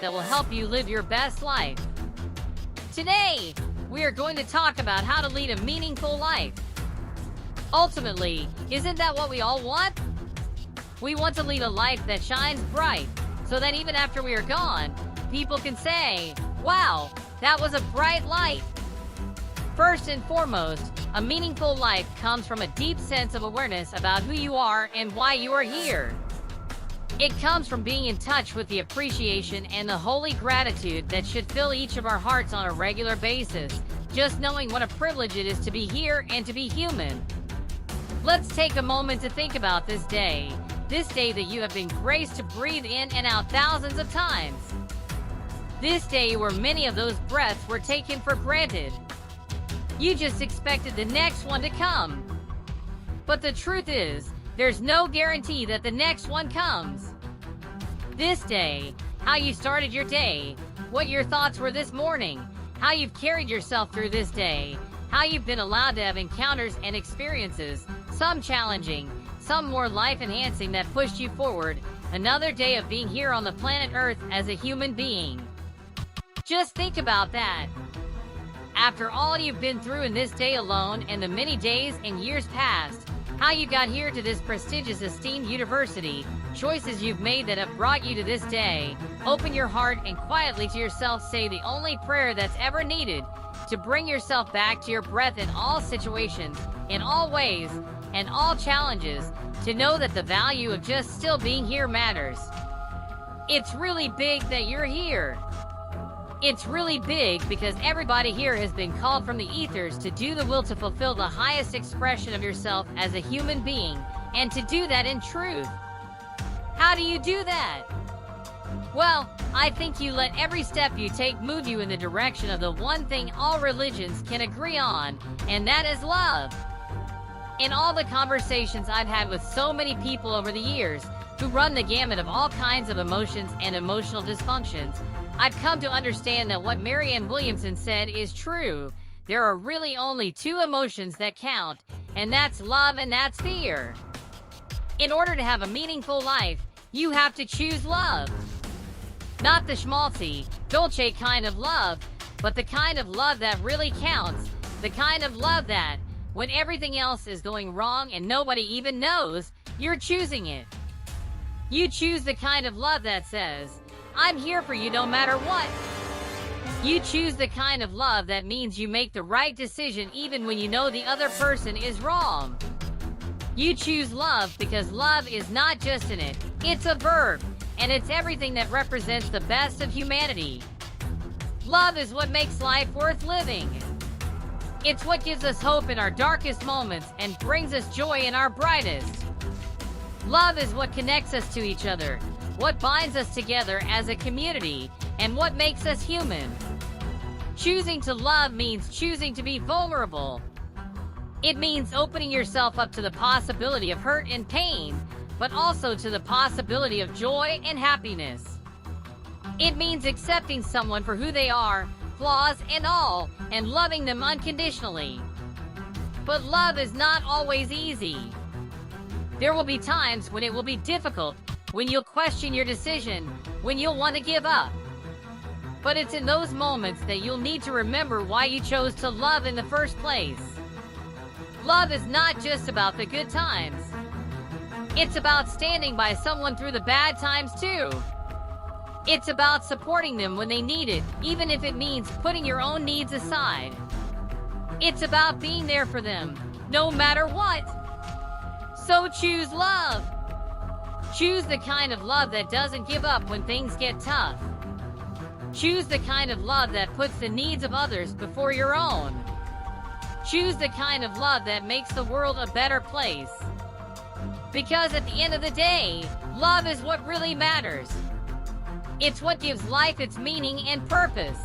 that will help you live your best life. Today, we are going to talk about how to lead a meaningful life. Ultimately, isn't that what we all want? We want to lead a life that shines bright, so that even after we are gone, people can say, "Wow, that was a bright light." First and foremost, a meaningful life comes from a deep sense of awareness about who you are and why you are here. It comes from being in touch with the appreciation and the holy gratitude that should fill each of our hearts on a regular basis, just knowing what a privilege it is to be here and to be human. Let's take a moment to think about this day that you have been graced to breathe in and out thousands of times. This day where many of those breaths were taken for granted. You just expected the next one to come. But the truth is, there's no guarantee that the next one comes. This day, how you started your day, what your thoughts were this morning, how you've carried yourself through this day, how you've been allowed to have encounters and experiences, some challenging, some more life-enhancing that pushed you forward, another day of being here on the planet Earth as a human being. Just think about that. After all you've been through in this day alone and the many days and years past, how you got here to this prestigious, esteemed university, choices you've made that have brought you to this day, open your heart and quietly to yourself say the only prayer that's ever needed to bring yourself back to your breath in all situations, in all ways, and all challenges, to know that the value of just still being here matters. It's really big that you're here. It's really big because everybody here has been called from the ethers to do the will to fulfill the highest expression of yourself as a human being, and to do that in truth. How do you do that? Well, I think you let every step you take move you in the direction of the one thing all religions can agree on, and that is love. In all the conversations I've had with so many people over the years, who run the gamut of all kinds of emotions and emotional dysfunctions, I've come to understand that what Marianne Williamson said is true. There are really only two emotions that count, and that's love and that's fear. In order to have a meaningful life, you have to choose love. Not the schmaltzy, dolce kind of love, but the kind of love that really counts. The kind of love that, when everything else is going wrong and nobody even knows, you're choosing it. You choose the kind of love that says, "I'm here for you no matter what." You choose the kind of love that means you make the right decision even when you know the other person is wrong. You choose love because love is not just in it, it's a verb, and it's everything that represents the best of humanity. Love is what makes life worth living. It's what gives us hope in our darkest moments and brings us joy in our brightest. Love is what connects us to each other, what binds us together as a community, and what makes us human. Choosing to love means choosing to be vulnerable. It means opening yourself up to the possibility of hurt and pain, but also to the possibility of joy and happiness. It means accepting someone for who they are, flaws and all, and loving them unconditionally. But love is not always easy. There will be times when it will be difficult, when you'll question your decision, when you'll want to give up. But it's in those moments that you'll need to remember why you chose to love in the first place. Love is not just about the good times. It's about standing by someone through the bad times too. It's about supporting them when they need it, even if it means putting your own needs aside. It's about being there for them, no matter what. So choose love. Choose the kind of love that doesn't give up when things get tough. Choose the kind of love that puts the needs of others before your own. Choose the kind of love that makes the world a better place. Because at the end of the day, love is what really matters. It's what gives life its meaning and purpose.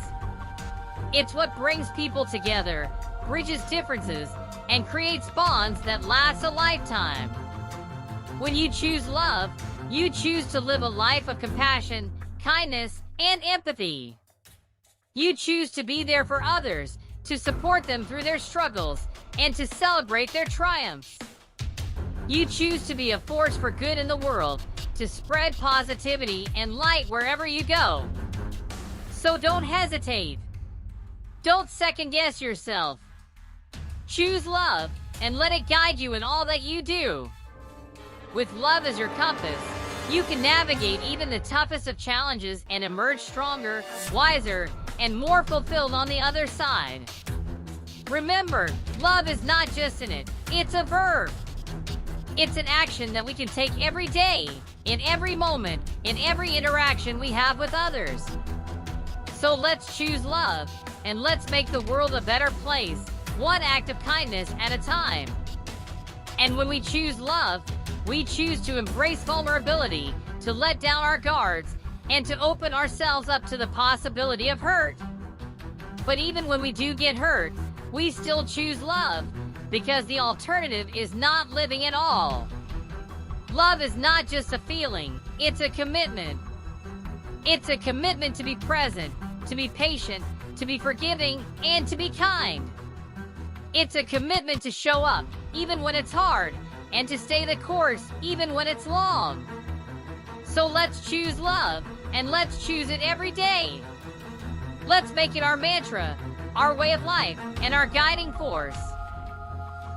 It's what brings people together, bridges differences, and creates bonds that last a lifetime. When you choose love, you choose to live a life of compassion, kindness, and empathy. You choose to be there for others, to support them through their struggles, and to celebrate their triumphs. You choose to be a force for good in the world, to spread positivity and light wherever you go. So don't hesitate. Don't second guess yourself. Choose love and let it guide you in all that you do. With love as your compass, you can navigate even the toughest of challenges and emerge stronger, wiser, and more fulfilled on the other side. Remember, love is not just in it, it's a verb. It's an action that we can take every day, in every moment, in every interaction we have with others. So let's choose love, and let's make the world a better place, one act of kindness at a time. And when we choose love, we choose to embrace vulnerability, to let down our guards, and to open ourselves up to the possibility of hurt. But even when we do get hurt, we still choose love, because the alternative is not living at all. Love is not just a feeling, it's a commitment. It's a commitment to be present, to be patient, to be forgiving, and to be kind. It's a commitment to show up, even when it's hard, and to stay the course, even when it's long. So let's choose love, and let's choose it every day. Let's make it our mantra, our way of life, and our guiding force.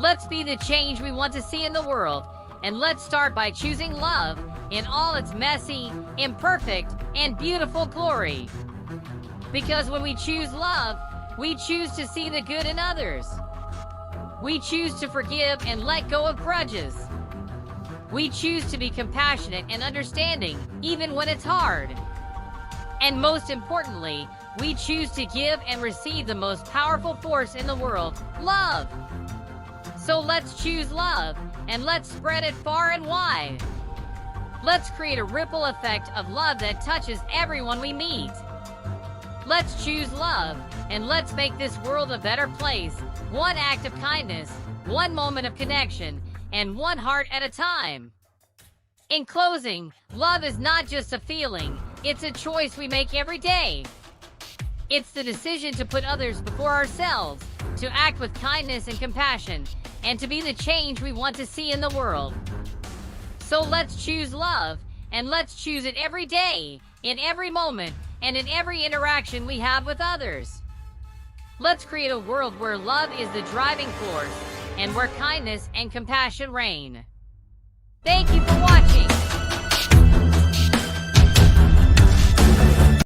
Let's be the change we want to see in the world, and let's start by choosing love in all its messy, imperfect, and beautiful glory. Because when we choose love, we choose to see the good in others. We choose to forgive and let go of grudges. We choose to be compassionate and understanding, even when it's hard. And most importantly, we choose to give and receive the most powerful force in the world, love. So let's choose love, and let's spread it far and wide. Let's create a ripple effect of love that touches everyone we meet. Let's choose love, and let's make this world a better place, one act of kindness, one moment of connection, and one heart at a time. In closing, love is not just a feeling, it's a choice we make every day. It's the decision to put others before ourselves, to act with kindness and compassion, and to be the change we want to see in the world. So let's choose love, and let's choose it every day, in every moment, and in every interaction we have with others. Let's create a world where love is the driving force, and where kindness and compassion reign. Thank you for watching.